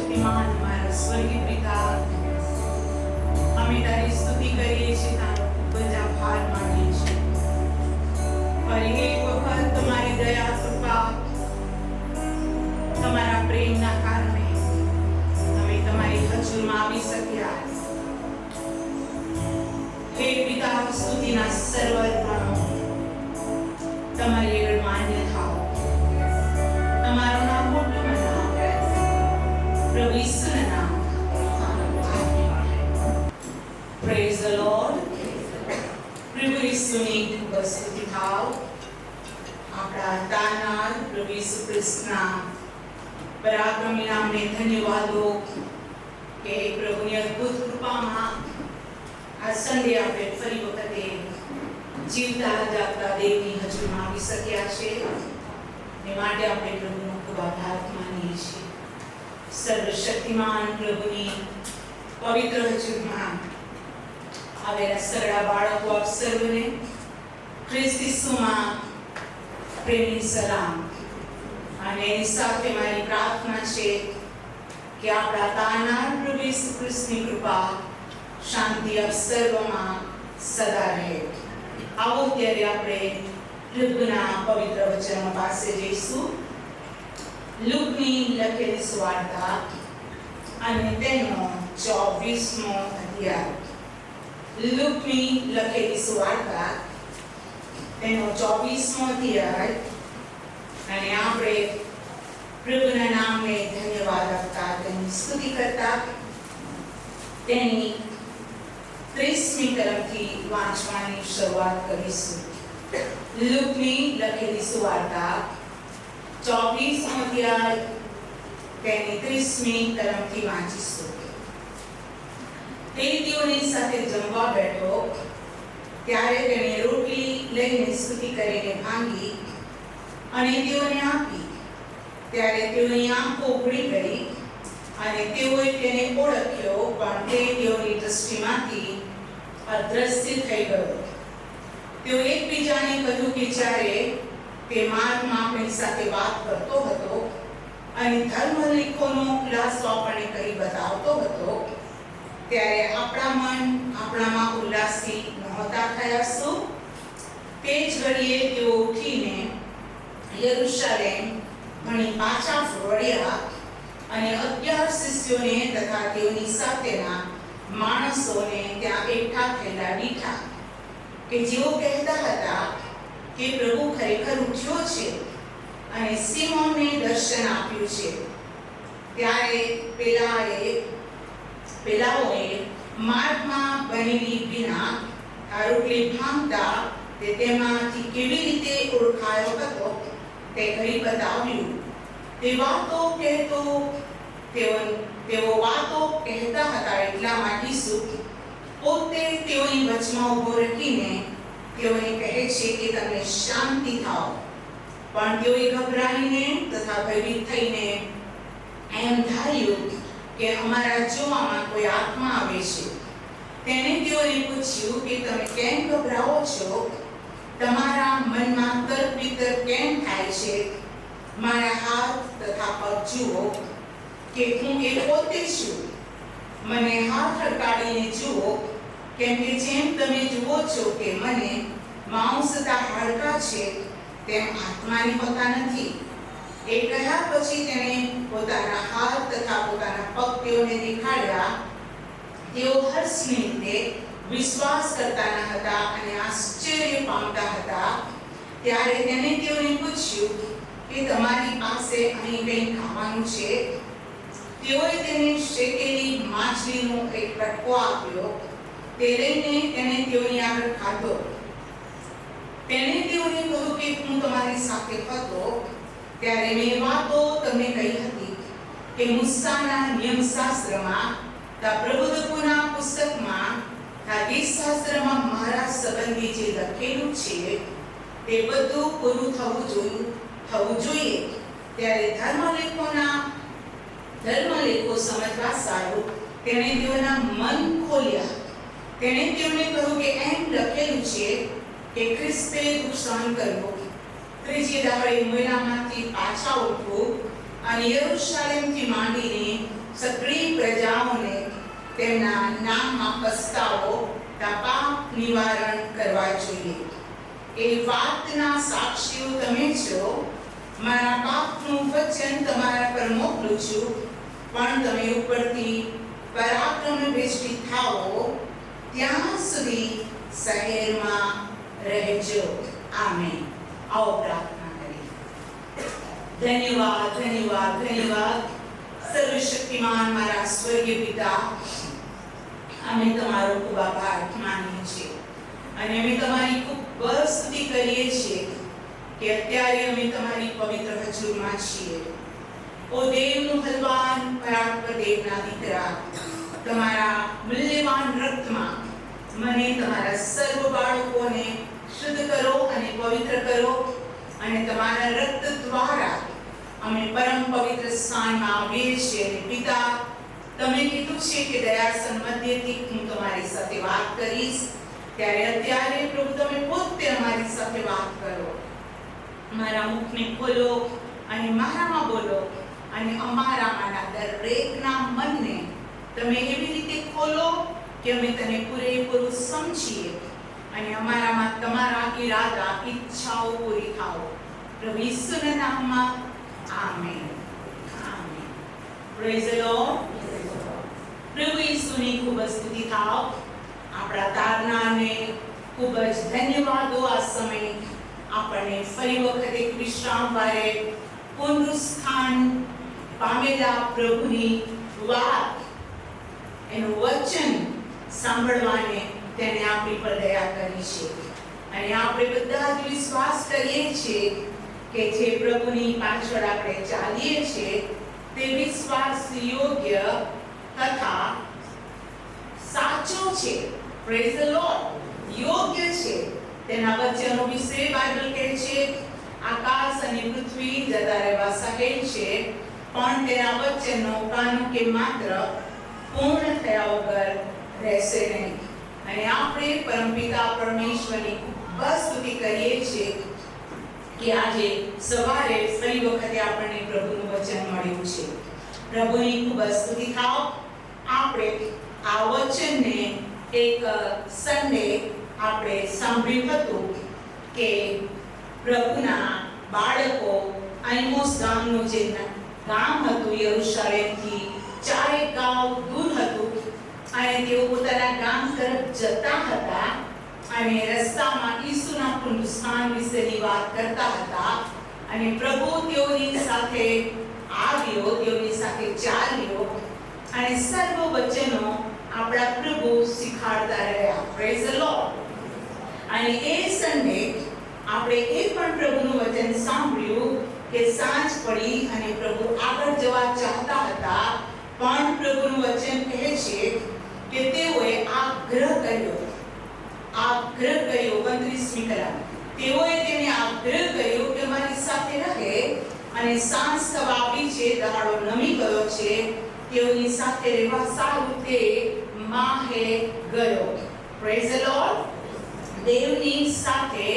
સર્વશક્તિમાન મારા સ્વર્ગીય પિતા, અમે તારી સ્તુતિ કરીએ છીએ, તારો ખૂબ જ આભાર માનીએ છીએ. ફરી એક વખત તમારી દયા કૃપા, તમારા પ્રેમના કારણે અમે તમારી હજુરમાં આવી શક્યા. હે પિતા, સ્તુતિના સર્વર્પણો તમારી આગળ માન્ય થાઓ. તમારું નામ મોટું મનાવો, પ્રભુ ઈસુના નામ. Praise the lord. પ્રભુ ઈસુની ખૂબ સ્તુતિ થાઓ. આપણા તારનાર પ્રભુ ઈસુ ખ્રિસ્તના પરાક્રમી નામને ધન્યવાદો કે પ્રભુની અદ્ભુત કૃપામાં આ સંડે આપણે ફરી વખતે જીવતા જાગતા દેવની હજુરમાં આવી શક્યા છે. ને માટે આપણે પ્રભુનો ખૂબ આભાર માનીએ છીએ. સર્વશક્તિમાન પ્રભુની પવિત્ર હજુરમાં આવેલા સગળા બાળકો આપ સર્વને ખ્રિસ્ત ઈસુમાં પ્રેમની સલામ. અને એની સાથે મારી પ્રાર્થના છે કે આપણા તારનાર પ્રભુ ઈસુ ખ્રિસ્તની કૃપા શાંતિ આપ સર્વમાં સદા રહે. આવો ત્યારે આપણે લુકના પવિત્ર વચનો પાસે જઈશું. લુકની લખેલી સુવાર્તા અને તેનો 24મો અધ્યાય. લુકની લખેલી સુવાર્તા તેનો 24મો અધ્યાય. અને આપણે પ્રભુના નામને ધન્યવાદ આપતા, તેની સ્તુતિ કરતા તેની 30મી તરફથી વાંચવાની શરૂઆત કરીશું. લુકની લખેલી સુવાર્તા 24મો અધ્યાય તેની 30મી તરફથી વાંચીશું. તે તેઓની સાથે જમવા બેઠો ત્યારે તેણે રોટલી લઈને સ્તુતિ કરીને ભાંગી અને તેઓને આપી. ત્યારે તેઓની આંખો ઉઘડી ગઈ અને તેઓએ તેને ઓળખ્યો, પણ તે તેઓની દૃષ્ટિમાંથી અદ્રશ્ય થઈ ગયો. તેઓ એકબીજાને કહ્યું કે જ્યારે તે માર્ગમાં આપણી સાથે વાત કરતો હતો અને ધર્મલેખોનો ખુલાસો આપણને કરી બતાવતો હતો, ત્યારે આપણામાં ઉલ્લાસી નહોતા થયા શું? તે જ ઘડીએ તેઓ ઉઠીને યરુશલેમ ભણી પાછા વળ્યા અને 11 શિષ્યોને તથા તેઓની સાથેના માણસોને ત્યાં એકઠા થયેલા દીઠા, કે જેઓ કહેતા હતા કે પ્રભુ ખરેખર ઉઠ્યો છે અને સિમોનને દર્શન આપ્યું છે. ત્યારે પેલાઓએ માર્ગમાં બનેલી વિના આ રોટલી ભાંગતા તે તેમાંથી કેવી રીતે ઓળખાયો હતો તે કરી બતાવ્યું. તેઓ વાતો કહેતા હતા એટલામાં ઈસુ પોતે તેઓની વચમાં ઊભો રાખીને તેઓને કહે છે કે તમને શાંતિ થાઓ. પણ તેઓએ ગભરાઈને તથા ભયભીત થઈને એમ ધાર્યું કે અમારા જોવામાં કોઈ આત્મા આવે છે. તેણે તેઓને પૂછ્યું કે તમે કેમ ગભરાઓ છો? તમારા મનમાં તર્ક વિતર્ક કેમ થાય છે? મારા હાથ તથા પગ જુઓ કે હું એ પોતે છું. મને હાથ હડકાડીને જુઓ, કેમ કે જેમ તમે જુઓ છો કે મને માંસ તથા હાડકાં છે, તેમ આત્માની હોતા નથી. એ કહ્યા પછી તેણે પોતાના હાથ તથા પોતાના પગ તેઓને દેખાડ્યા. તેઓ હર્ષની રીતે વિશ્વાસ કરતા ન હતા અને આશ્ચર્ય પામતા હતા. ત્યારે તેણે તેઓને પૂછ્યું કે તમારી પાસે અહીં કંઈ ખાવાનું છે? તેઓએ તેને શેકેલી માછલીનો એક કટકો આપ્યો. તે લઈને તેણે તેઓની આગળ ખાધો. તેણે તેઓને કહ્યું કે હું તમારી સાથે હતો ત્યારે મેં વાતો તમને કહી હતી કે મૂસાના નિયમશાસ્ત્રમાં, પ્રબોધકોના પુસ્તકમાં, શાસ્ત્રમાં મારા સંબંધી જે લખેલું છે તે બધું પૂરું થવું જોઈએ. ત્યારે ધર્મલેખો સમજવા સારું તેણે તેઓના મન ખોલ્યા. તેણે તેઓને કહ્યું કે એમ લખેલું છે કે ખ્રિસ્તે દુઃખ સહન કર્યું, ત્રીજી દાડે મોયલામાંથી પાછા ઉઠવું અને યરુશલેમથી માંડીને સકળી પ્રજાઓને તેમના નામમાં પસ્તાવો પાપ નિવારણ કરવા જોઈએ. એ વાતના સાક્ષીઓ તમે છો. મારા પાપનું વચન તમારા પર મોકલું છું, પણ તમે ઉપરથી પરાક્રમ વેષ્ટિ થાઓ ત્યાં સુધી શહેરમાં રહેજો. આમેન. આવો પ્રાર્થના કરીએ. ધન્યવાદ, ધન્યવાદ, ધન્યવાદ સર્વશક્તિમાન મારા સ્વર્ગીય પિતા, અમે તમારો ખૂબ આભાર માનીએ છીએ અને અમે તમારી ખૂબ સ્તુતિ કરીએ છીએ કે અત્યારે અમે તમારી પવિત્ર હજુરમાં છીએ. ઓ દેવનું બલવાન પરાત્પર દેવના દીકરા, તમારા મૂલ્યવાન રક્તમાં મને તમારા સર્વ બાળકોને શુદ્ધ કરો અને પવિત્ર કરો અને તમારા રક્ત દ્વારા અમે પરમ પવિત્ર સ્થાનમાં આવીએ છીએ. અને પિતા, તમે કીધું છે કે દયાસન મધ્યથી હું તમારી સાથે વાત કરીશ, ત્યારે અત્યારે પ્રભુ તમે પોતે અમારી સાથે વાત કરો. મારા મુખને ખોલો અને મારામાં બોલો અને અમારામાંના દરેકના મનને તમે એવી રીતે ખોલો કે અમે તને પૂરેપૂરું સમજીએ અને અમારામાં તમારા ઈરાદા, ઈચ્છાઓ પૂરી થાઓ. પ્રભુ ઈસુના નામમાં amen. Amen. Praise the lord. પ્રભુ ઈસુની ખૂબ સ્તુતિ થાવ. આપણા તારનાને ખૂબ જ ધન્યવાદો. આ સમય આપણને ફરી વખત એક વિશ્રામ વારે પુનરુત્થાન પામેલા પ્રભુની વાત, એનું વચન સાંભળવાને તેને આપણી પર દયા કરી છે. અને આપણે બધા જ વિશ્વાસ કરીએ છીએ કે જે પ્રભુની પાછળ આપણે ચાલીએ છીએ તે વિશ્વાસ યોગ્ય તથા સાચો છે. Praise the lord. યોગ્ય છે. તેના વચનો વિશે બાઇબલ કહે છે આકાશ અને પૃથ્વી જતા રહેવા શકે છે, પણ તેના વચનો કાનું કે માત્ર પૂર્ણ થયા વગર રહેશે નહીં. અને આપણે પરમપિતા પરમેશ્વરની ખૂબ સ્તુતિ કરીએ છીએ કે આજે સવારે ફરી વખતે આપણને પ્રભુનું વચન મળ્યું છે. પ્રભુની ખૂબ સ્તુતિ થાવ. આપણે આ વચનને એક સન્ડે આપણે સાંભળ્યું હતું કે પ્રભુના બાળકો આઈમોસ ગામનું જે ગામ હતું યરુશલેમથી 4 ગાંવ દૂર હતું અને તેઓ પોતાના ગામ તરફ જતા હતા અને રસ્તામાં ઈસુના પુનરુત્થાન વિશેની વાત કરતા હતા અને પ્રભુ તેઓની સાથે આવ્યો, તેઓની સાથે ચાલ્યો અને સર્વ વચનો આપણા પ્રભુ શીખવાડતા રહ્યા. Praise the lord. અને એ સન્ડે આપણે એ પણ પ્રભુનું વચન સાંભળ્યું કે સાંજ પડી અને પ્રભુ આગળ જવા ચાહતા હતા, પણ પ્રભુનું વચન કહે છે કે તેઓએ આગ્રહ કર્યો. 29મી કલમ. તેઓએ તેને આગ્રહ કર્યો કે મારી સાથે રહે અને સાંજ થવા આવી છે, દહાડો નમી ગયો છે, તેઓની સાથે રહેવા સારું તે માહે ગયો. Praise the lord. દેવની સાથે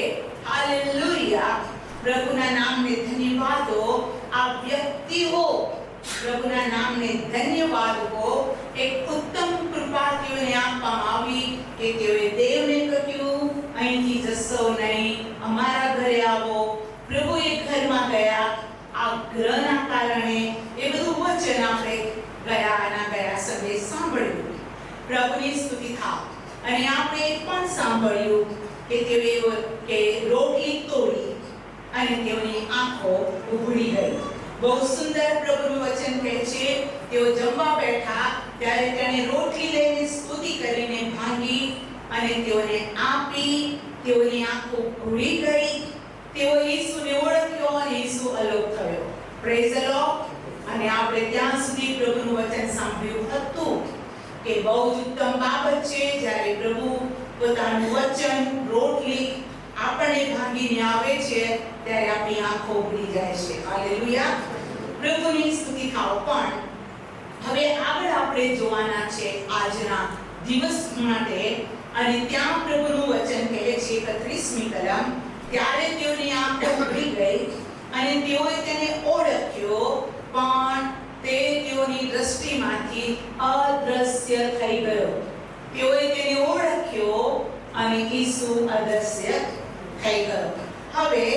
હાલેલુયા. પ્રભુના નામને ધન્યવાદો. આ વ્યક્તિઓ પ્રભુના નામને ધન્યવાદ હો. એક ઉત્તમ કૃપા તેઓને આપવામાં આવી કે તેઓએ દેવને કહ્યું અહીંથી જશો નહીં, અમારા ઘરે આવો. પ્રભુએ ઘરમાં ગયા. આગ્રહના કારણે એ બધું વચન આપણે ગયા સંદેશ સાંભળ્યું. પ્રભુની સ્તુતિ થાવ. અને આપણે એ પણ સાંભળ્યું કે તેઓએ કે રોટલી તોડી અને તેઓની આંખો ઉઘડી ગઈ. બહુ સુંદર પ્રભુનું વચન કહે છે તેઓ જમવા બેઠા ત્યારે તેણે રોટલી લઈને સ્તુતિ કરીને ભાંગી અને તેઓને આપી. તેઓની આંખો ઉઘડી ગઈ. તેઓ ઈસુને ઓળખ્યો અને ઈસુ અલોપ થયો. Praise the lord. અને આપણે ત્યાં સુધી પ્રભુનું વચન સાંભળ્યું હતું કે બહુ જ ઉત્તમ બાબત છે જ્યારે પ્રભુ પોતાનું વચન રોટલી આપણને ભાંગીને આવે છે ત્યારે આપણી આંખો ઉઘડી જાય છે. હાલેલુયા. પ્રભુની સ્તુતિ થાવ. પણ હવે આગળ આપણે જોવાના છે આજના દિવસ માટે અને ત્યાં પ્રભુનું વચન કહે છે 31મી કલમ. ત્યારે તેઓની આંખો ઉઘડી ગઈ અને તેઓએ તેને ઓળખ્યો, પણ તે તેઓની દ્રષ્ટિમાંથી અદ્રશ્ય થઈ ગયો. તેઓએ તેને ઓળખ્યો અને ઈસુ અદ્રશ્ય થઈ ગયો. હવે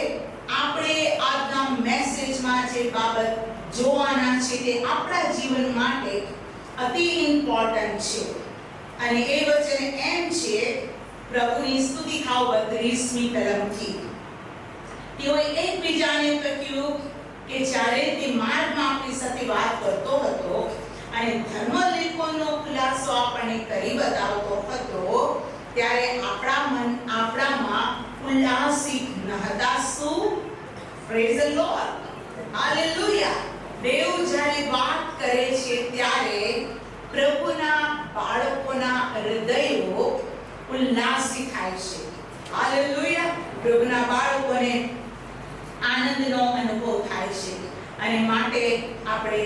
આપણે આજના મેસેજમાં જે બાબત જોવાના છે તે આપણા જીવન માટે અતિ ઇમ્પોર્ટન્ટ છે. અને એ વચન એમ છે, પ્રભુની સ્તુતિ થાવ 32મી કલમથી. તેઓએ એકબીજાને કહ્યું કે જ્યારે તે માર્ગમાં આપણી સાથે વાત કરતો હતો અને ધર્મલેખોનો ખુલાસો આપણને કરી બતાવતો હતો, ત્યારે આપણામાં ઉલ્લાસિત ન હતા. શું? Praise the lord, hallelujah. દેવ જ્યારે વાત કરે છે ત્યારે પ્રભુના બાળકોના હૃદયો ઉલ્લાસિત થાય છે. હાલેલુયા. પ્રભુના બાળકોને આનંદનો અનુભવ થાય છે. અને માટે આપણે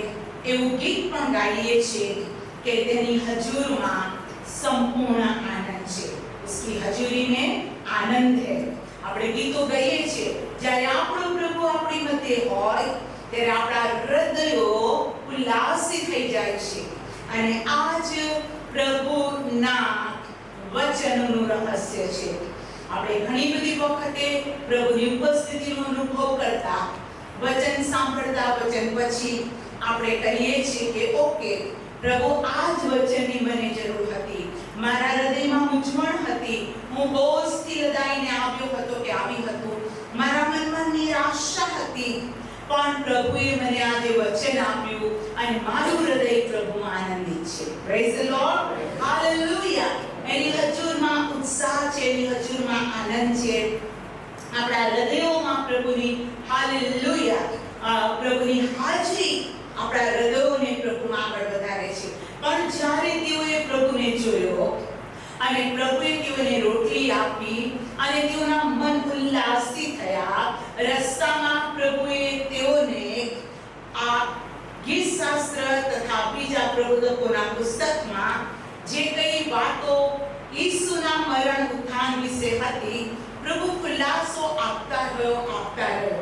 એવું ગીત પણ ગાઈએ છીએ કે તેની હજૂરમાં સંપૂર્ણ આનંદ છે. उसकी हजूरी में आनंद है. આપણે ગીતો ગાઈએ છીએ જ્યારે આપણો પ્રભુ આપણી મધ્યે હોય ત્યારે આપણા હૃદયો ઉલ્લાસિત થઈ જાય છે. અને આ જ પ્રભુના વચનનું રહસ્ય છે. આપણે ઘણી બધી વખતે પ્રભુની ઉપસ્થિતિનો અનુભવ કરતા, વચન સાંભળતા, વચન પછી આપણે કહીએ છીએ કે ઓકે પ્રભુ, આ જ વચનની મને જરૂર હતી. મારા હૃદયમાં મૂંઝવણ હતી. હું બોજથી લદાઈને આવ્યો હતો કે આવી હતું. મારા મનમાં નિરાશા હતી. પણ પ્રભુએ મને આજે વચન આપ્યું અને મારું હૃદય પ્રભુમાં આનંદિત છે. Praise the lord, hallelujah. એની હજૂરમાં ઉત્સાહ છે, એની હજૂરમાં આનંદ છે. આપણા હૃદયોમાં પ્રભુની હાલેલુયા, પ્રભુની હાજરી આપણા હૃદયોને પ્રભુમાં આગળ વધારે છે. પણ જ્યારે તેઓએ પ્રભુને જોયો અને પ્રભુએ તેઓને રોટલી આપી અને તેઓના મન ઉલ્લાસિત થયા, રસ્તામાં પ્રભુએ તેઓને આ ગીતશાસ્ત્ર તથા બીજા પ્રબોધકોના પુસ્તકમાં જે કઈ વાતો ઈસુના મરણ ઉત્થાન વિશે હતી, પ્રભુ ખુલાસો આપતા રહ્યો.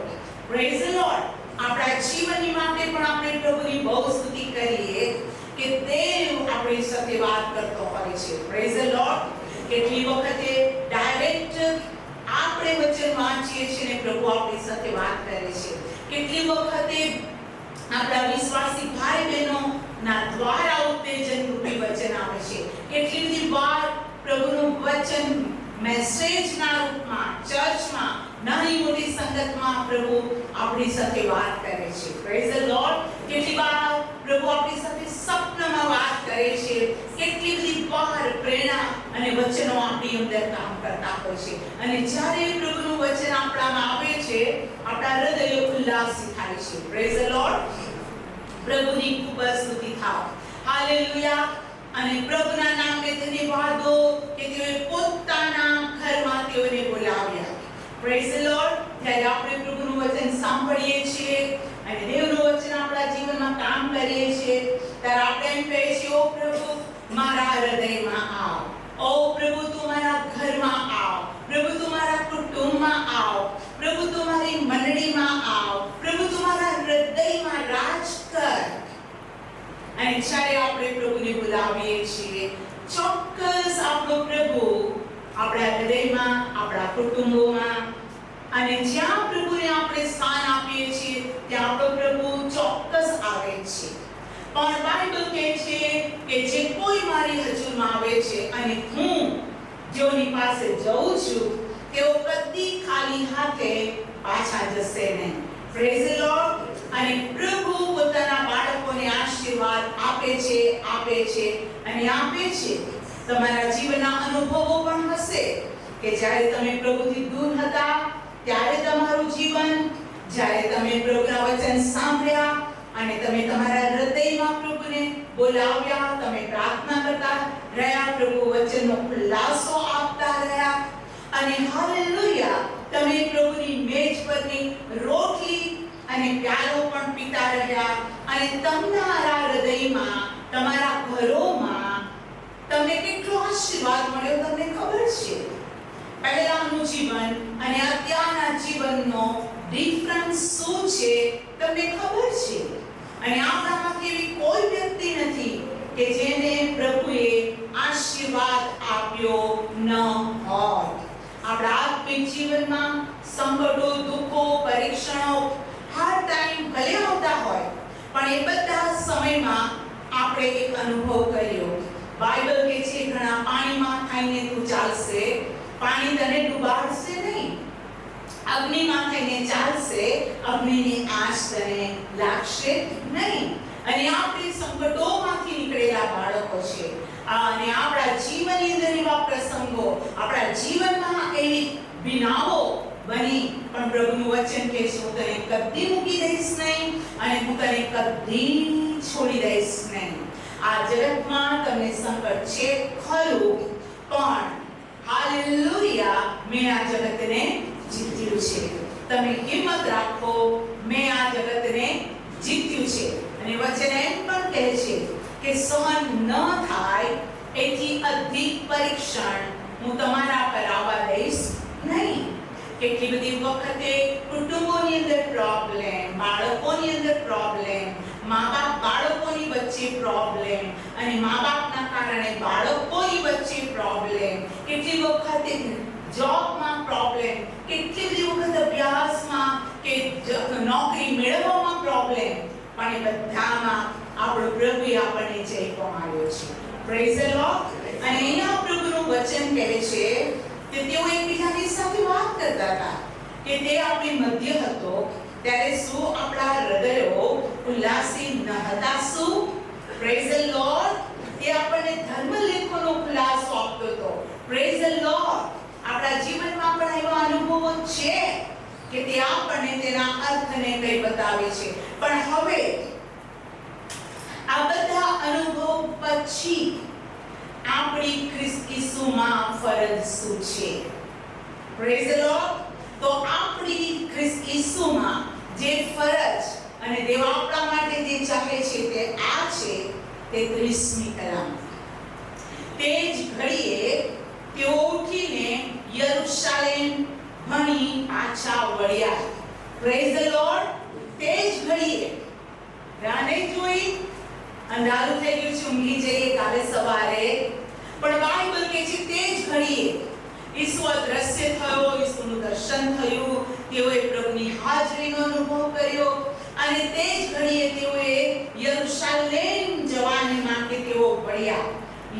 Praise the lord. આપણા જીવનની માટે પણ આપણે પ્રભુની બહુ સ્તુતિ કરીએ કે દેવ આપણી સાથે વાત કરતો હોય છે. Praise the lord. કેટલી વખતે ડાયરેક્ટ આપણે વચન વાંચીએ છીએ ને પ્રભુ આપણી સાથે વાત કરે છે. કેટલી વખતે આપણા વિશ્વાસી ભાઈ બહેનો ના દ્વારા ઉત્તેજન રૂપી વચન આવે છે. કેટલી બધી વાર પ્રભુનું વચન મેસેજના રૂપમાં ચર્ચમાં નાની મોટી સંગતમાં પ્રભુ આપણી સાથે વાત કરે છે. Praise the lord. કેટલી વાર પ્રભુ આપણી સાથે સપનામાં વાત કરે છે. કેટલી બધી વાર પ્રેરણા અને વચનો આપણી અંદર કામ કરતા હોય છે. અને જ્યારે પ્રભુનું વચન આપણામાં આવે છે, આપણા હૃદયો ઉલ્લાસિત થાય છે. Praise the lord. પ્રભુની ખૂબ સ્તુતિ થાવ. હાલેલુયા. અને પ્રભુના નામને ધન્યવાદો કે તેઓએ પોતાના ઘરમાં તેઓને બોલાવ્યા. Praise the lord. જ્યારે આપણે પ્રભુનું વચન સાંભળીએ છીએ અને દેવનું વચન આપણા જીવનમાં કામ કરીએ છીએ, ત્યારે આપણે એમ કહીએ છીએ, ઓ પ્રભુ મારા હૃદયમાં આવ. ઓ પ્રભુ તું મારા ઘરમાં આવ. પ્રભુ તું મારા કુટુંબમાં આવ. પ્રભુ તું મારી મંડળીમાં આવ. પ્રભુ તું મારા હૃદયમાં રાજ કર. અને જ્યારે આપણે પ્રભુને બોલાવીએ છીએ, ચોક્કસ આપણો પ્રભુ આપણા હૃદયમાં, આપણા કુટુંબોમાં અને જ્યાં પ્રભુને આપણે સ્થાન આપીએ છીએ ત્યાં આપણો પ્રભુ ચોક્કસ આવે છે. પણ બાઇબલ કહે છે કે જે કોઈ મારી હજૂરમાં આવે છે અને હું જેઓની પાસે જઉં છું તેઓ કદી ખાલી હાથે પાછા જશે નહીં. Praise the lord. અને પ્રભુ પોતાના બાળકોને આશીર્વાદ આપે છે અને આપે છે. તમારા જીવનના અનુભવો પણ હશે કે જ્યારે તમે પ્રભુથી દૂર હતા ત્યારે તમારું જીવન, જ્યારે તમે પ્રભુના વચન સાંભળ્યા અને તમે તમારા હૃદયમાં પ્રભુને બોલાવ્યા, તમે પ્રાર્થના કરતા રહ્યા, પ્રભુ વચનનો ખુલાસો આપતા રહ્યા અને હાલેલુયા, તમે પ્રભુની મેજ પરની રોટલી અને પ્યાલો પણ પીતા રહ્યા અને તમારા હૃદયમાં, તમારા ઘરોમાં તમને કેટલો આશીર્વાદ મળ્યો તમને ખબર છે. પહેલાનું જીવન અને અત્યારના જીવનનો ડિફરન્સ શું છે તમને ખબર છે. અને આપણામાંથી એવી કોઈ વ્યક્તિ આશીર્વાદ આપ્યો ન હોત. આપણા આત્મિક જીવનમાં સંકટો, દુઃખો, પરીક્ષણો હર ટાઈમ ભલે આવતા હોય, પણ એ બધા સમયમાં આપણે એક અનુભવ કર્યો. બાઇબલ કહે છે ઘણા પાણીમાં થઈને તું ચાલશે, પાણી તને ડૂબાડશે નહીં. અગ્નિમાં થઈને ચાલશે, અગ્નિની આંચ તને લાગશે નહીં. અને આપણે સંકટોમાંથી નીકળેલા બાળકો છે. અને આપણા જીવનની અંદર એવા પ્રસંગો, આપણા જીવનમાં એવી બનાવો બની, પણ પ્રભુનું વચન કહે છે હું તને કદી મૂકી દઈશ નહીં અને હું તને કદી છોડી દઈશ નહીં. આ જગતમાં તમને સંકટ છે ખરું, પણ હાલેલુયા, મેં આ જગતને જીત્યું છે. તમે હિંમત રાખો, મેં આ જગતને જીત્યું છે. અને વચન એમ પણ કહે છે કે સહન ન થાય એથી અધિક પરીક્ષણ હું તમારા પર આવવા દઈશ નહીં. કેટલી બધી વખતે કુટુંબોની અંદર પ્રોબ્લેમ, બાળકોની અંદર પ્રોબ્લેમ, મા-બાપ બાળકોની વચ્ચે પ્રોબ્લેમ, અને મા-બાપના કારણે બાળકોની વચ્ચે પ્રોબ્લેમ, કેટલી વખતે જોબમાં પ્રોબ્લેમ, કેટલી બધી વખત અભ્યાસમાં કે નોકરી મેળવવામાં પ્રોબ્લેમ, પણ એ બધામાં આપણો પ્રભુએ આપણને જય પમાડ્યો છે. Praise the lord. અને અહીંયા પ્રભુનું વચન કહે છે કે તેઓ એકબીજાની સાથે વાત કરતા હતા કે તે આપણી મધ્ય હતો ત્યારે શું આપણા હૃદયો ઉલ્લાસી ન હતા? શું? Praise the lord. તે આપણને ધર્મલેખોનો ખુલાસો આપતો હતો. Praise the lord. આપણા જીવનમાં પણ એવા અનુભવો છે કે તે આપણને તેના અર્થને કઈ બતાવે છે. પણ હવે આ બધા અનુભવ પછી આપણી ખ્રિસ્ત ઈસુમાં ફરજ શું છે? Praise the lord. તો આપણી ખ્રિસ્ત ઈસુમાં જે ફરજ અને દેવ આપણા માટે જે ચાહે છે તે આ છે. 33મી કલમ. તે જ ઘડીએ તેઓ ઉઠીને યરૂશાલેમ ભણી પાછા વળ્યા. Praise the lord. તે જ ઘડીએ રાને જોઈ અંધારું થઈ ગયું છે, ઊંઘી જઈએ કાલે સવારે, પણ બાઇબલ કહે છે તે જ ઘડીએ ઈસુ અદ્રશ્ય થયો, ઈસુનું દર્શન થયું, તેઓએ પ્રભુની હાજરીનો અનુભવ કર્યો, અને તે જ ઘડીએ તેઓએ યરૂશાલેમ જવાને માટે તેઓ વળ્યા.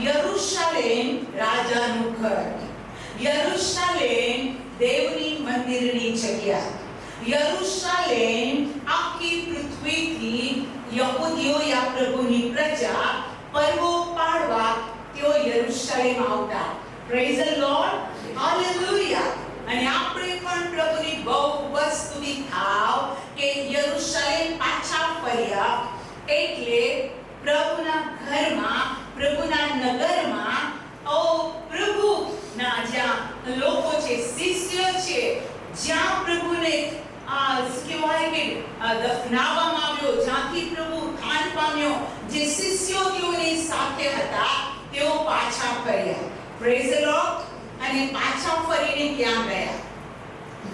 યરૂશાલેમ રાજાનું ઘર, યરૂશાલેમ દેવની મંદિરની જગ્યા, યરૂશાલેમ આખી પૃથ્વીથી યહૂદીઓ યા પ્રભુની પ્રજા પર્વો પાડવા તેઓ યરૂશાલેમ આવતા. Praise the lord. હાલેલુયા. અને આપણે પણ પ્રભુની બહુ સ્તુતિ થાવ કે યરૂશાલેમ પાછા ફર્યા, એટલે પ્રભુના ઘરમાં, પ્રભુના નગરમાં, ઓ પ્રભુના જ્યાં લોકો છે, શિષ્ય છે, જ્યાં પ્રભુને કહેવાય કે દફનાવવામાં આવ્યો, જ્યાંથી પ્રભુ ઉત્થાન પામ્યો, જે શિષ્યો તેઓની સાથે હતા તેઓ પાછા ફર્યા. Praise the lord. અને પાછા ફરીને ક્યાં ગયા?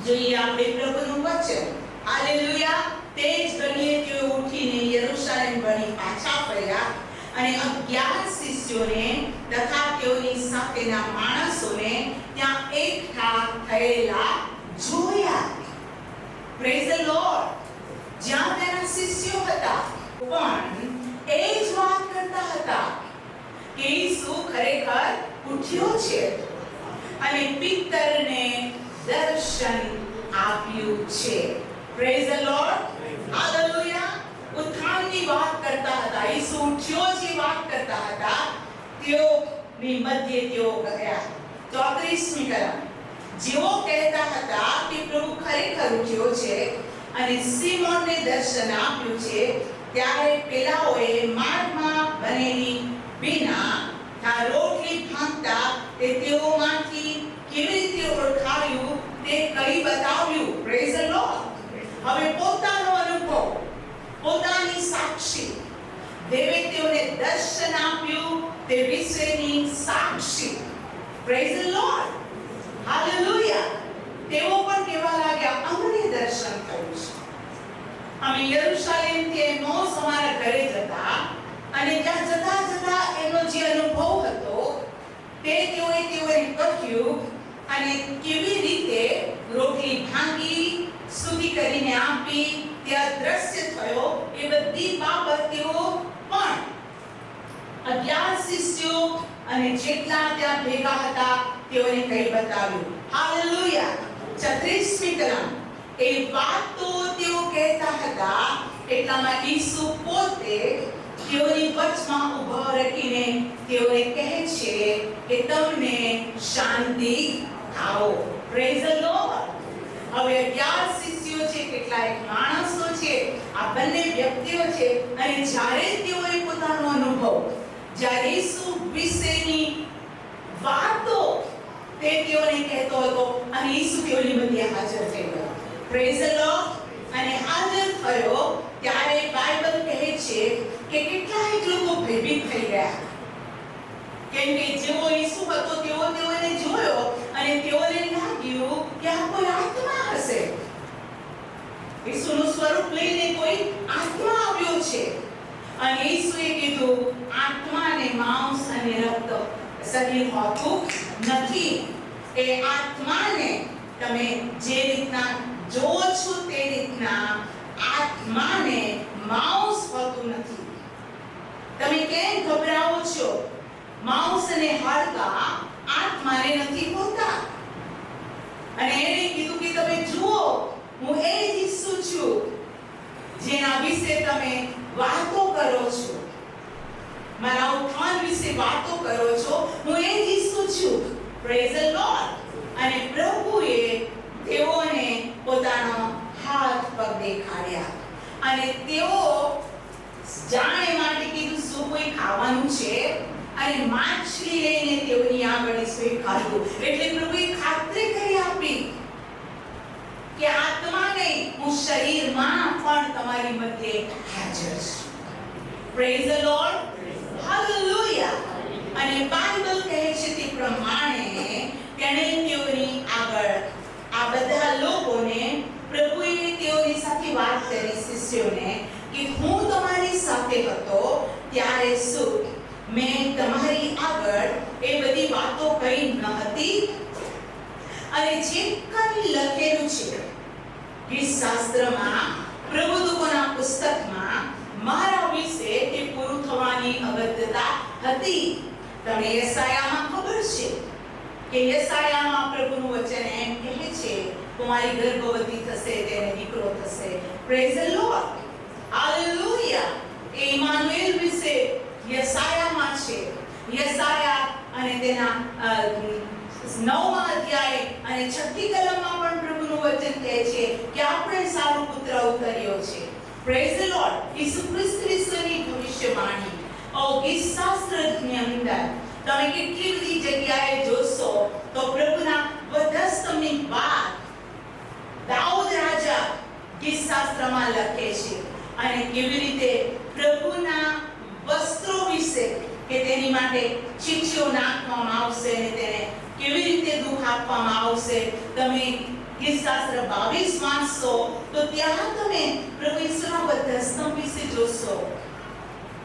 જોઈએ આપણે પ્રભુનું વચન. હાલેલુયા. તે જ ઘડીએ તેઓ ઉઠીને યરૂશાલેમ ભણી પાછા ફર્યા અને 11 શિષ્યોને તથા તેઓની સાથેના માણસોને ત્યાં એકઠા થયેલા જોયા. Praise the lord. જ્યાં તેના શિષ્યો હતા પણ એ જ વાત કરતા હતા કે ઈસુ ખરેખર ઉઠ્યો છે અને પિતરને દર્શન આપ્યું છે. Praise the lord. હાલેલુયા. ઉત્થાનની વાત કરતા હતા, ઈસુ ઉઠ્યો છે વાત કરતા હતા, તેઓની મધ્યે તેઓ ગયા. 34મી કલમ. જેઓ કહેતા હતા કે પ્રભુ ખરેખર ઉઠ્યો છે અને સિમોનને દર્શન આપ્યું છે, ત્યારે પેલાઓએ માર્ગમાં બનેલી બીના રોટલી ભાંગતા તે તેઓમાંથી કેવી રીતે ઓળખાયું તે કહી બતાવ્યું. Praise the lord. હવે પોતાનો અનુભવ, પોતાની સાક્ષી, દેવે તેઓને દર્શન આપ્યું તે વિશેની સાક્ષી. Praise the lord. હાલેલુયા. તેઓ પણ કહેવા લાગ્યા અમને દર્શન થયું છે. અમે યરૂશાલેમથી એમોસ અમારા ઘરે જતા અને ત્યાં જતા જતા એનો જે અનુભવ હતો તેઓએ કહ્યું અને કેવી રીતે રોટલી ભાંગી સ્તુતિ કરીને આપી ત્યાં દ્રશ્ય થયો એ બધી બાબત તેઓ પણ 11 શિષ્યો અને જેટલા ત્યાં ભેગા હતા તેઓને કહી બતાવ્યું. હાલેલુયા. 36મી કલમ. એ વાતો તેઓ કહેતા હતા એટલામાં ઈસુ પોતે તેઓની વચમાં ઊભો રાખીને તેઓને કહે છે કે તમને શાંતિ થાઓ. Praise the lord. હવે 11 શિષ્યો છે, કેટલાક માણસો છે, આ બંને વ્યક્તિઓ છે અને જ્યારે તેઓએ પોતાનો અનુભવ, જ્યારે ઈસુ વિશેની વાતો તેઓને કહેતો હતો અને ઈસુ તેઓની મધ્ય હાજર થઈ ગયો. Praise the lord. અને હાજર થયો ત્યારે બાઇબલ કહે છે કે કેટલાક લોકો ભયભીત થઈ ગયા, કેમ કે જેવો ઈસુ હતો તેઓને જોયો અને તેઓને લાગ્યું કે આ કોઈ આત્મા હશે. ઈસુનું સ્વરૂપ લઈને કોઈ આત્મા આવ્યો છે. અને ઈસુએ કીધું આત્માને માંસ અને રક્ત શરીર હોતું નથી. એ આત્માને તમે જે રીતના જોવો છો તે રીતના આત્માને માંસ હોતું નથી. તમે કેમ ગભરાઓ છો? માંસ અને હાડકાં આત્માને નથી હોતા. અને એણે કીધું કે તમે જુઓ, હું એ જ ઈસુ છું જેના વિશે તમે વાતો કરો છો, મારા ઉત્થાન વિશે વાતો કરો છો. હું એ જ ઈસુ છું. Praise the lord. અને પ્રભુએ તેઓને પોતાનો હાથ પગ દેખાડ્યા અને તેઓ જાણે માટે કીધું શું કોઈ ખાવાનું છે, અને માછલી લઈને તેઓની આગળ ઈસુએ ખાધું. એટલે પ્રભુએ ખાતરી કરી આપી કે આત્મા નહીં, હું શરીરમાં પણ તમારી મધ્યે હાજર છું. Praise the lord. હાલેલુયા. અને બાઇબલ કહે છે તે પ્રમાણે તેણે તેઓની આગળ આ બધા લોકોને, પ્રભુએ તેઓની સાથે વાત કરી શિષ્યોને કે હું તમારી સાથે હતો ત્યારે શું મેં તમારી આગળ એ બધી વાતો કહી ન હતી? અને જે કંઈ લખેલું છે ગીતશાસ્ત્રમાં, પ્રબોધકોના પુસ્તકમાં મારા વિશે તે પૂરું થવાની અગત્યતા હતી. તમને યશાયામાં ખબર છે કે યશાયામાં પ્રભુનું વચન એમ કહે છે, તમારી ગર્ભવતી થશે, તેને દીકરો થશે. Praise the lord. Hallelujah. A Immanuel વિશે યશાયામાં છે. યશાયા અને તેના 9મા અધ્યાય અને 6ઠી કલમમાં પણ પ્રભુનું વચન કહે છે કે આપણે સારો પુત્ર ઉતર્યો છે. Praise the lord. ઈસુ ખ્રિસ્ત વિશેની ભવિષ્યવાણી ગીતશાસ્ત્રની અંદર તમે કેટલી બધી જગ્યાએ જોશો તો પ્રભુના વધસ્તંભની વાત દાઉદ રાજા ગીતશાસ્ત્રમાં લખે છે. અને કેવી રીતે પ્રભુના વસ્ત્રો વિશે કે તેની માટે ચીઠીઓ નાખવામાં આવશે અને તેને કેવી રીતે દુઃખ આપવામાં આવશે. તમે ગીતશાસ્ત્ર 22 વાંચશો તો ત્યાં તમે પ્રભુ ઈસુના વધસ્તંભ વિશે જોશો.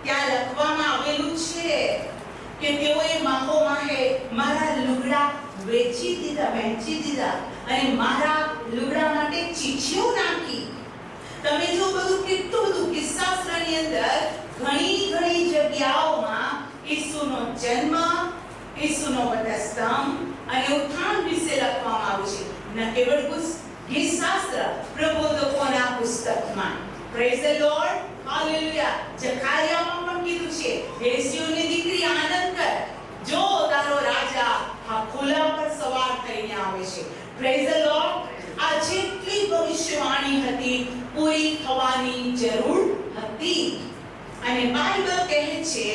ત્યાં લખવામાં આવેલું છે કે તેઓએ માહોમાહે મારા લુગડા વહેંચી દીધા અને મારા લુગડા માટે ચીઠીઓ નાખી. તમે જો બધું કેટલું બધું ગીતશાસ્ત્રની અંદર ઘણી જગ્યાઓમાં ઈસુનો જન્મ, ઈસુનો વધસ્તંભ અને ઉત્થાન વિશે લખવામાં આવ્યું છે. ન કેવળ ગીતશાસ્ત્ર, પ્રબોધકોના પુસ્તકમાં. Praise the lord. હાલેલુયા. જકારિયામાં પણ કીધું છે, હે સિયોનની દીકરી આનંદ કર, જો તારો રાજા આ ખુલા પર સવાર થઈને આવે છે. Praise the lord. આ જેટલી ભવિષ્યવાણી હતી પૂરી થવાની જરૂર હતી. અને બાઇબલ કહે છે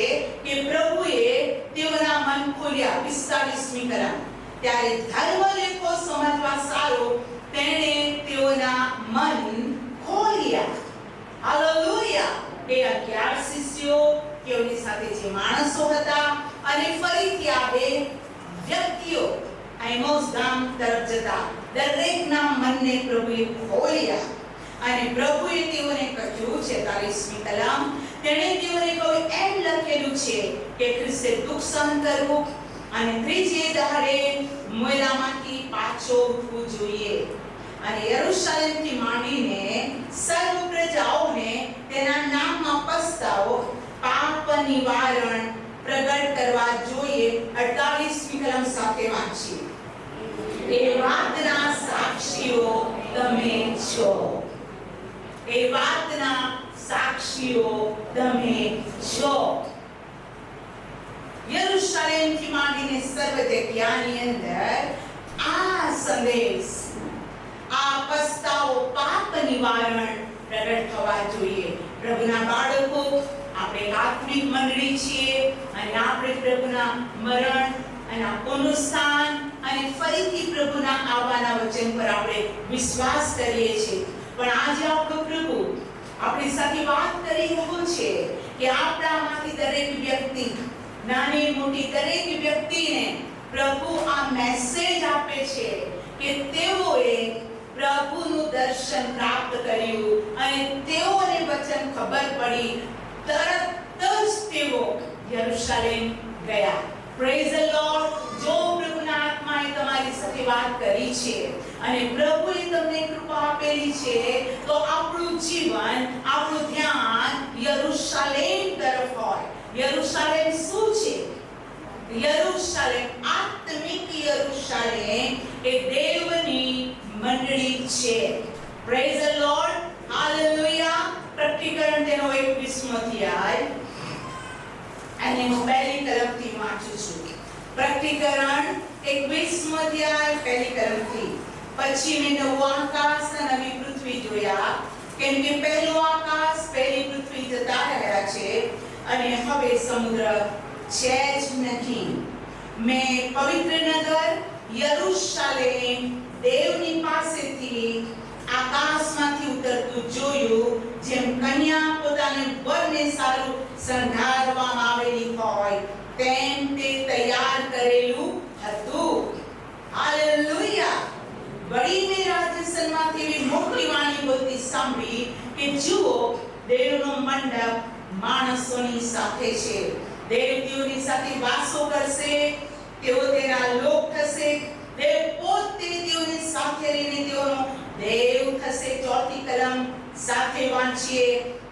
કે પ્રભુએ તેઓના મન ખોલ્યા. 45મી કલમ. ત્યારે ધર્મલેખો સમજવા સારું તેણે તેઓના મન ખોલ્યા. હાલેલુયા. એ 11 શિષ્યો, તેઓની સાથે જે માણસો હતા અને ફરીથી આ બે વ્યક્તિઓ એમોસ ગામ તરફ જતા દરેકના મનને પ્રભુએ ખોલ્યા. અને પ્રભુએ તેઓને કહ્યું છે 43મી કલમ, તેણે તેઓને કહ્યું એમ લખેલું છે કે ખ્રિસ્તે દુઃખ સહન કરવું અને ત્રીજે દાડે મોયલામાંથી પાછો ઉઠવું જોઈએ અને યરુશલેમથી માંડીને સર્વ પ્રજાઓને તેના નામમાં પસ્તાવો પાપ નિવારણ પ્રગટ કરવા જોઈએ. 48મી કલમ સાથે વાંચીએ. એ વાતના સાક્ષીઓ તમે છો. એ વાતના સાક્ષીઓ તમે છો. યરુશલેમથી માંડીને સર્વ જગ્યાની અંદર આ સંદેશ, આ પસ્તાવો પાપ નિવારણ પ્રગટ થવા જોઈએ. પ્રભુના બાળકો, આપણે એક આત્મિક મંડળી છીએ અને આપણે પ્રભુના મરણ અને પુનરુત્થાન અને ફરીથી પ્રભુના આવવાના વચન પર આપણે વિશ્વાસ કરીએ છીએ. પણ આજે આપણો પ્રભુ આપણી સાથે વાત કરી રહ્યો છે કે આપણામાંથી દરેક વ્યક્તિ, નાની મોટી દરેક વ્યક્તિને પ્રભુ આ મેસેજ આપે છે કે તેઓએ પ્રભુનું દર્શન પ્રાપ્ત કર્યું અને તેઓને વચન ખબર પડી, તરત જ તેઓ યરુશલેમ ગયા. Praise the lord. જો પ્રભુના આત્માએ તમારી સાથે વાત કરી છે અને પ્રભુએ તમને કૃપા આપેલી છે, તો આપણું જીવન, આપણું ધ્યાન યરુશલેમ તરફ હોય. યરુશલેમ શું છે? યરુશલેમ, આત્મિક યરુશલેમ એ દેવની મંડળી છે. Praise the lord. હાલેલુયા. પ્રકટીકરણ તેનો 21મો અધ્યાય અને હું પહેલી કલમથી વાંચું છું. પ્રકટીકરણ 21મો અધ્યાય પહેલી કલમથી. પછી મેં નવું આકાશ અને નવી પૃથ્વી જોયા, કેમ કે પહેલું આકાશ, પહેલી પૃથ્વી જતા રહ્યા છે અને હવે સમુદ્ર છે જ નથી. મેં પવિત્ર નગર યરુશલેમ દેવની પાસેથી આકાશમાંથી ઉતરતું જોયું, જેમ કન્યા પોતાને વરને સારું શણગારવામાં આવેલી હોય તેમ તે તૈયાર કરેલું હતું. હાલેલુયા. વળી મેં રાજ્યસનમાંથી એવી મોટી વાણી બોલતી સાંભળી કે જુઓ, દેવનો મંડપ માણસોની સાથે છે. દેવ તેઓની સાથે વાસો કરશે, તેઓ તેના લોક થશે. દેવ પોતે તેઓની સાથે રહીને તેઓનો દેવ થશે. ચોથી કલમ સાથે વાંચીએ.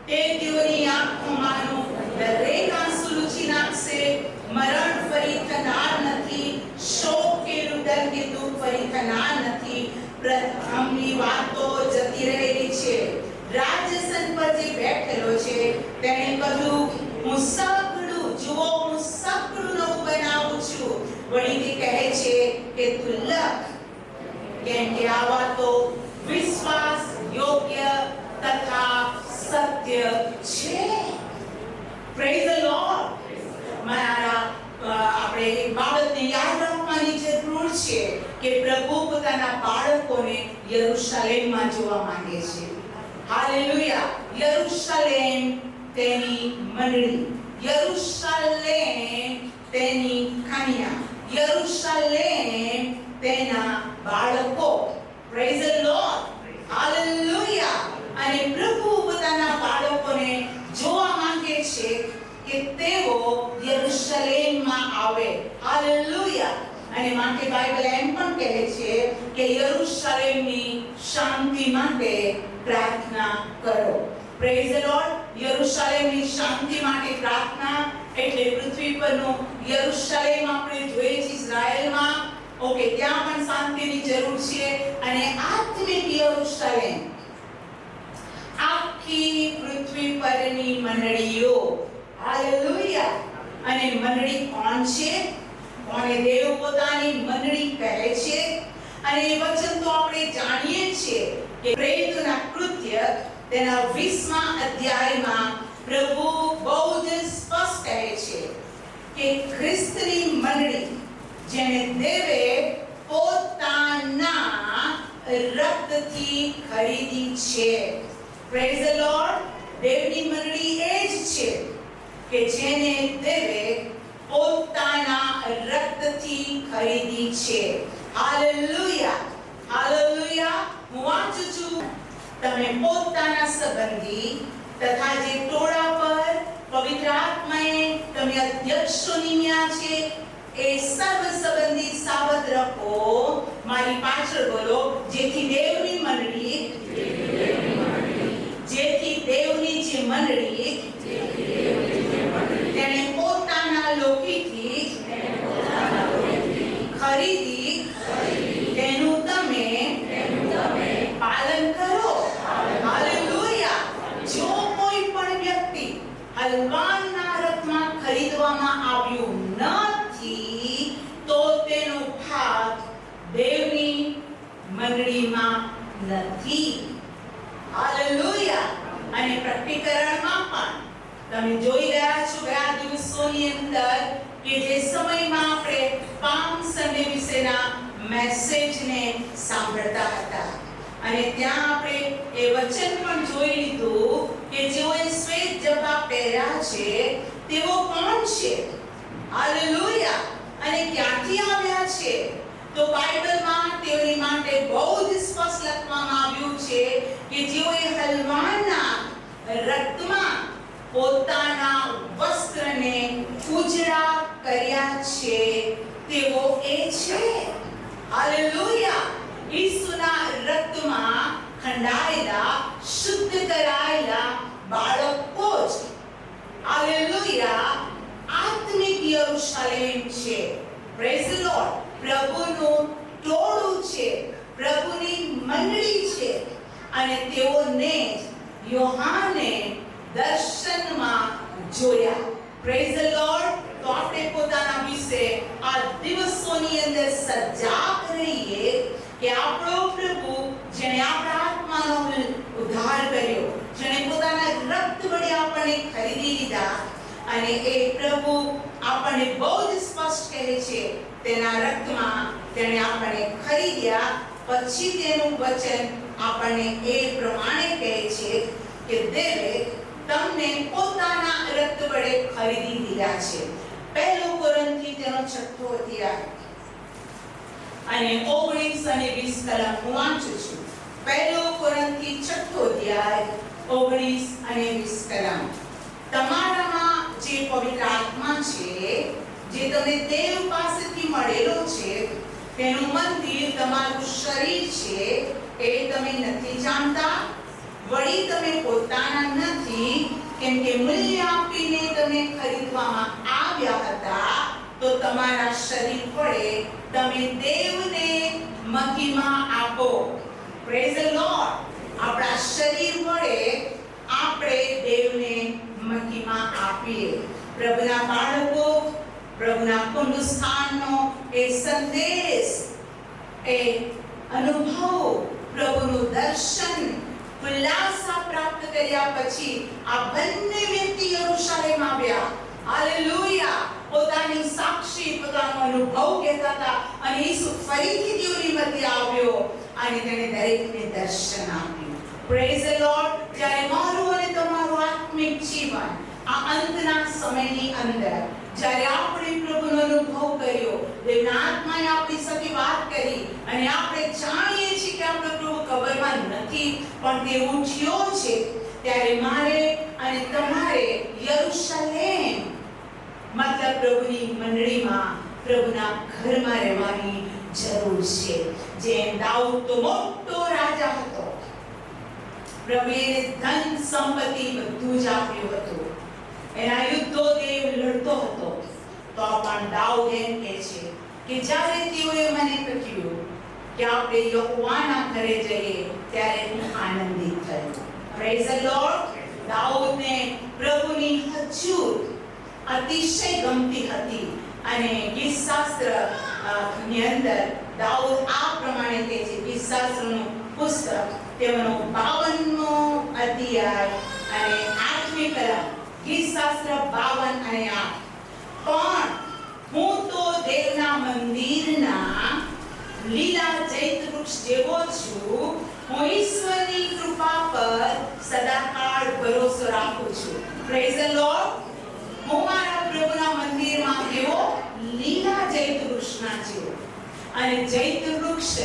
તે તેઓની આંખોમાંનું દરેક આંસુ લૂછી નાખશે. મરણ ફરી થનાર નથી, શોક કે રુદન કે દુઃખ ફરી થનાર નથી. પ્રથમની વાતો જતી રહેલી છે. રાજ્યસન પર જે બેઠેલો છે તેણે કહ્યું, હું સગડું, જુઓ, હું સગડું નવું બનાવું છું. વળી તે કહે છે કે તું લખ, કેમ કે આ વાતો વિશ્વાસ યોગ્ય તથા સત્ય છે. Praise the lord. મારા આપણે એક બાબતને યાદ રાખવાની જરૂર છે કે પ્રભુ પોતાના બાળકોને યરુશલેમમાં જોવા માંગે છે. હાલેલુયા. યરુશલેમ તેની મંડળી, યરુશલેમ તેની કન્યા, યરુશલેમ તેના બાળકો. Praise the lord. હાલેલુયા. અને પ્રભુ પોતાના બાળકોને જોવા માંગે છે કે તેઓ યરુશલેમમાં આવે. હાલેલુયા. અને માટે બાઇબલ એમ પણ કહે છે કે યરુશલેમની શાંતિ માટે પ્રાર્થના કરો. Praise the lord. યરુશલેમની શાંતિ માટે પ્રાર્થના એટલે પૃથ્વી પરનું યરુશલેમ આપણે જોઈએ છીએ ઇઝરાયલમાં. ઓકે, ત્યાં પણ શાંતિની જરૂર છે. અને આત્મિક યરુશલેમ આખી પૃથ્વી પરની મંડળીઓ. હાલેલુયા. અને મંડળી કોણ છે? કોને દેવ પોતાની મંડળી કહે છે? અને એ વચન તો આપણે જાણીએ છીએ કે પ્રેરિતોના કૃત્ય તેના 20મા અધ્યાયમાં પ્રભુ બહુ જ સ્પષ્ટ કહે છે કે ખ્રિસ્તની મંડળી જેને દેવે પોતાના રક્તથી ખરીદી છે. Praise the lord. દેવની મંડળી એ જ છે કે જેને દેવે પોતાના રક્તથી ખરીદી છે. હાલેલુયા. હાલેલુયા. હું વાંચું છું. તમે પોતાના સંબંધી તથા જે ટોળા પર પવિત્ર આત્માએ તમે અધ્યક્ષો નિમ્યા છે એ સર્વ સંબંધી સાવધ રહો. મારી પાછળ બોલો, જેથી દેવની મંડળી જે મંડળી તેણે પોતાના લોહીથી ખરીદી તેનું તમે પાલન કરો. હાલેલુયા. જો કોઈ પણ વ્યક્તિ હલવાના રથમાં ખરીદવામાં આવ્યું નથી તો તેનો ભાગ દેવની મંડળીમાં નથી. હાલેલુયા. અને પ્રકટીકરણમાં પણ તમે જોઈ રહ્યા છો ગયા દિવસોની અંદર કે જે સમયમાં આપણે પામ સન્ડે વિશેના મેસેજને સાંભળતા હતા અને ત્યાં આપણે એ વચન પણ જોઈ લીધું કે જેઓએ શ્વેત જબ્બા પહેર્યા છે તેઓ કોણ છે. હાલેલુયા. અને ક્યાંથી આવ્યા છે? તો બાઇબલમાં તેઓની માટે બહુ જ સ્પષ્ટ લખવામાં આવ્યું છે કે જેઓએ હલવાના રક્તમાં પોતાના વસ્ત્રને ઉજળા કર્યા છે તેઓ એ છે. હાલેલુયા. ઈસુના રક્તમાં ખંડાયેલા શુદ્ધ કરાયેલા બાળકો જ હાલેલુયા આત્મિક યરુશલેમ છે. Praise the lord. પ્રભુનું ટોળું છે, પ્રભુની મંડળી છે અને તેઓને યોહાને દર્શનમાં જોયા. Praise the lord. તો આપણે પોતાના વિશે આ દિવસોની અંદર સજાગ રહીએ કે આપણો પ્રભુ જેણે આપણા આત્માનો ઉદ્ધાર કર્યો, જેણે પોતાના રક્ત વડે આપણને ખરીદી લીધા અને એ પ્રભુ આપણને બહુ જ સ્પષ્ટ કહે છે તેના રક્તમાં તેણે આપણને ખરીદ્યા. પછી તેનું વચન આપણને એ પ્રમાણે કહે છે કે દેવે તમને પોતાના રક્ત વડે ખરીદી લીધા છે. 1 કોરિન્થી તેનો 6થો અધ્યાય અને 19 અને 20 કલમ હું વાંચું છું. 1 કોરિન્થી 6થો અધ્યાય 19 અને 20 કલમ. તમારામાં જે પવિત્ર આત્મા છે જે તમને દેવ પાસેથી મળેલો છે તેનું મંદિર તમારું શરીર છે એ તમે નથી જાણતા? વળી તમે પોતાના નથી, કેમ કે મૂલ્ય આપીને તમે ખરીદવામાં આવ્યા હતા, તો તમારા શરીર વડે તમે દેવને મહિમા આપો. Praise the lord. આપણા શરીર વડે આપણે દેવને મહિમા આપીએ. પ્રભુના બાળકો પ્રભુના પુનરુત્થાનનો એ સંદેશ, એ અનુભવ, પ્રભુનું દર્શન, ખુલાસા પ્રાપ્ત કર્યા પછી આ બંને વ્યક્તિ યરુશલેમ આવ્યા. હાલેલુયા. પોતાની સાક્ષી, પોતાનો અનુભવ કહેતા હતા અને ઈસુ ફરીથી તેઓની મધ્ય આવ્યો અને તેણે દરેકને દર્શન આપ્યું. Praise the lord. જ્યારે મારું અને તમારું આત્મિક જીવન આ અંતના સમયની અંદર જ્યારે આપણે પ્રભુનો અનુભવ કર્યો, દેવના આત્માએ આપણી સાથે વાત કરી અને આપણે જાણીએ છીએ કે આપણો પ્રભુ કબરમાં નથી પણ તે ઉઠ્યો છે, ત્યારે મારે અને તમારે યરુશલેમ મતલબ પ્રભુની મંડળીમાં, પ્રભુના ઘરમાં રહેવાની જરૂર છે. જેમ દાઉદ તો મોટો રાજા હતો, પ્રભુએ ધન સંપત્તિ બધું જ આપ્યું હતું, એના યુદ્ધો દેવ લડતો હતો, તો પણ દાઉદ એમ કહે છે કે જ્યારે તેઓએ મને કહ્યું કે આપણે યહોવાના ઘરે જઈએ ત્યારે હું આનંદિત થયો. Praise the lord. દાઉદને પ્રભુની હજૂર અતિશય ગમતી હતી અને ગીતશાસ્ત્ર ની અંદર દાઉદ આ પ્રમાણે કહે છે. ગીતશાસ્ત્રનું પુસ્તક તેનો 52મો અધ્યાય અને 8મી કલમ. ગીતશાસ્ત્ર 52 અને 8. પણ હું તો દેવના મંદિરના લીલા જૈત વૃક્ષ જેવો છું. હું ઈશ્વરની કૃપા પર સદાકાળ ભરોસો રાખું છું. Praise the lord. હું મારા પ્રભુના મંદિરમાં કેવો? લીલા જૈત વૃક્ષના જેવો. અને જૈત વૃક્ષ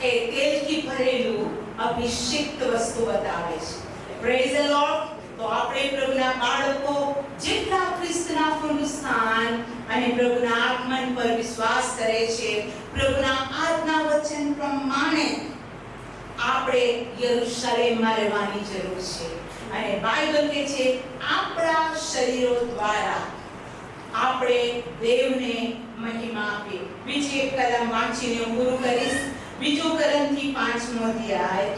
એ તેલથી ભરેલું અભિષિક્ત વસ્તુ બતાવે છે. Praise the lord. તો આપણે પ્રભુના બાળકો જેટલા ખ્રિસ્તના પુનરુત્થાન અને પ્રભુના આગમન પર વિશ્વાસ કરે છે. પ્રભુના આજના વચન પ્રમાણે આપણે યરૂશલેમમાં રહેવાની જરૂર છે. અને બાઇબલ કહે છે આપણા શરીરો દ્વારા આપણે દેવને મહિમા આપીએ. બીજી એક કલમ વાંચીને હું પૂરું કરીશ. બીજો કરંથી 5મો અધ્યાય.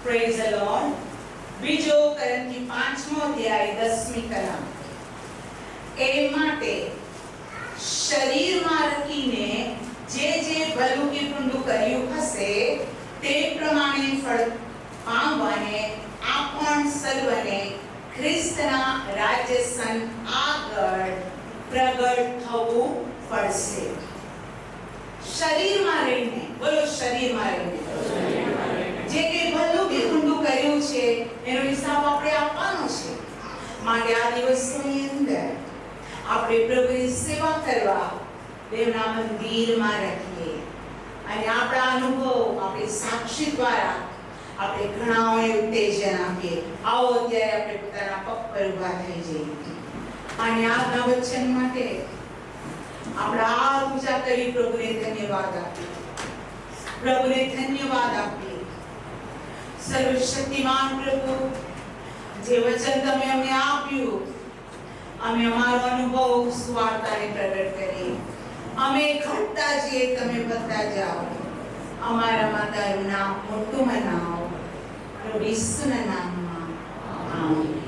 Praise the lord. બીજો કરંથી 5મો અધ્યાય 10મી કલમ. એ માટે શરીરમાં રખીને જે ભલું કે પુંડું કર્યું હશે તે પ્રમાણે ફળ પામવાને આપણ સર્વને ખ્રિસ્તના રાજ્યસન આગળ પ્રગટ થવું પડશે. શરીરમાં રહીને, બોલો શરીરમાં રહીને, જે કે ભલું કે પુંડું કર્યું છે એનો હિસાબ આપણે આપવાનો છે. માટે આ દિવસની અંદર આપણે પ્રભુની સેવા કરવા દેવના મંદિરમાં રાખીએ અને આપણા અનુભવ આપણી સાક્ષી દ્વારા આપણે ઘણાઓને ઉત્તેજન આપીએ. આવો અત્યારે આપણે પોતાના પગ પર ઊભા થઈ જઈએ અને આપના વચન માટે આપણે આ પૂજા કરી પ્રભુને ધન્યવાદ આપીએ. પ્રભુને ધન્યવાદ આપીએ. સર્વશક્તિમાન પ્રભુ, જે વચન તમે અમને આપ્યું અમે અમારો અનુભવ સુવાર્તાને પ્રગટ કરીએ. અમે ઘટતા જઈએ, તમે વધતા જાઓ. અમારામાં તારું નામ મોટું બનાવો. પ્રભુ ઈસુના નામમાં આમીન.